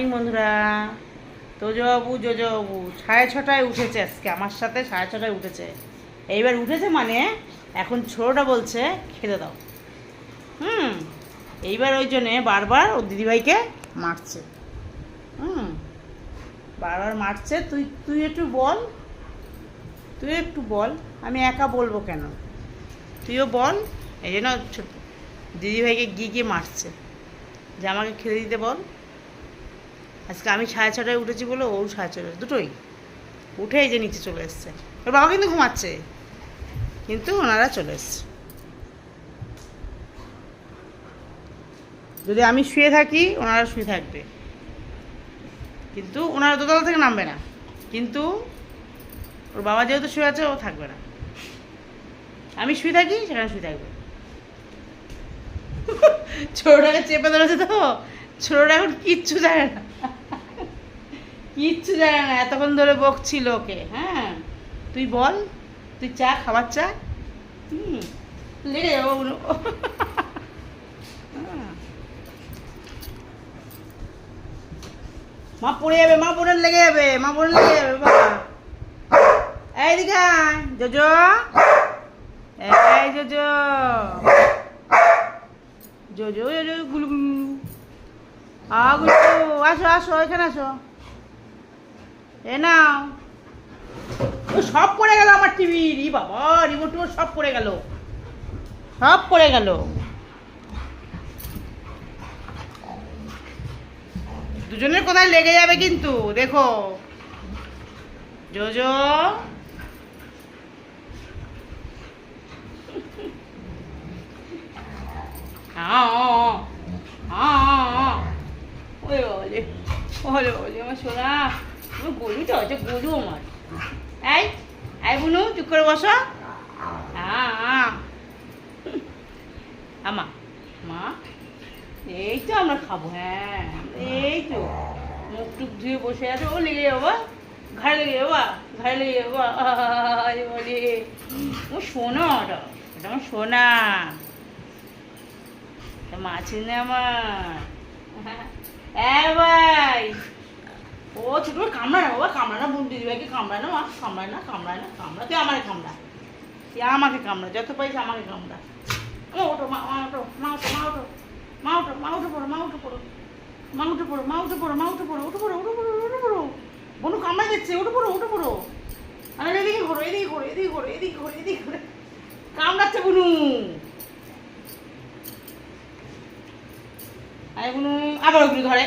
Morning বন্ধুরা। তোজবাবু জোজবাবু 6:30টায় উঠেছে আজকে, আমার সাথে 6:30টায় উঠেছে। এইবার উঠেছে মানে এখন ছোটোটা বলছে খেতে দাও। এইবার ওই জন্যে বারবার ওর দিদিভাইকে মারছে। বারবার মারছে। তুই তুই একটু বল, তুই একটু বল, আমি একা বলবো কেন, তুইও বল। এই জন্য দিদিভাইকে গিয়ে গিয়ে মারছে যে আমাকে খেতে দিতে বল। আজকে আমি 6:30টায় উঠেছি বলে ও 6:30, দুটোই উঠে এই যে নিচে চলে এসছে। ওর বাবা কিন্তু ঘুমাচ্ছে, কিন্তু ওনারা চলে এসছে। যদি আমি শুয়ে থাকি ওনারা শুয়ে থাকবে, কিন্তু ওনারা দোতলা থেকে নামবে না। কিন্তু ওর বাবা যেহেতু শুয়ে আছে ও থাকবে না, আমি শুয়ে থাকি সেখানে শুয়ে থাকবে। ছোটটাকে চেপে ধরেছে তো, ছোটটা এখন কিচ্ছু জানে না, কিচ্ছু জানে না। এতক্ষণ ধরে বকছিল ওকে। হ্যাঁ তুই বল, তুই চা খাবার চা। লেগে যাবো। মা পড়ে যাবে, মা বোনের লেগে যাবে, মা বোনের লেগে যাবে বাবা। এই দিকে জোজো, এই জোজো জোজো জোজো গুলু গুলু গুলু। আসো আসো, এখানে আসো। এ নাও। ও সব পড়ে গেল আমার টিভির। ই বাবা, রিমোট সব পড়ে গেল, সব পড়ে গেল। দুজনের কোথায় লেগে যাবে কিন্তু, দেখো জোজো। আমার সোনা, আমার গলুটা হচ্ছে গলু আমার। এই এই বুনু চুপ করে বসো। আমা মা, এই তো আমরা খাবো। হ্যাঁ এই তো মুখ টুক ধুয়ে বসে আছে। ও লেগে যাবো, ঘাড়ে লেগে যাবো, ঘাড়ে লেগে যাবো। বলে ও সোনা, ওটা ওটা আমার সোনা, মাছি না আমার। ভাই ও ছোট কামড়ায় না বাবা, কামড়ায় না। বোন দিদিভাইকে কামড়ায় না, মা কামড়ায় না, কামড়ায় না, কামড়া। তুই আমাকে কামড়া, তুই আমাকে কামড়া, যত পাইস আমাকে কামড়া। ও ওঠো মা, ওঠো মা, ওঠো মা, ওঠো মা, ওঠো মা, উঠে পড়ো মা, উঠে পড়ো মা, উঠে পড়ো মা, উঠে পড়ো মা, উঠে পড়ো, উঠে পড়ো, উঠে পড়ো, উঠে পড়ো। বনু কামড়াই দিচ্ছে, উঠে পড়ো, উঠে পড়ো। আরে এদিকে ঘোরো, এদিকে ঘোরো, এদিকে ঘোরো, এদিকে ঘোরো, এদিকে ঘোরো। কামড়াচ্ছে বুনু। আরে বুনু আবার ওগুলো ধরে।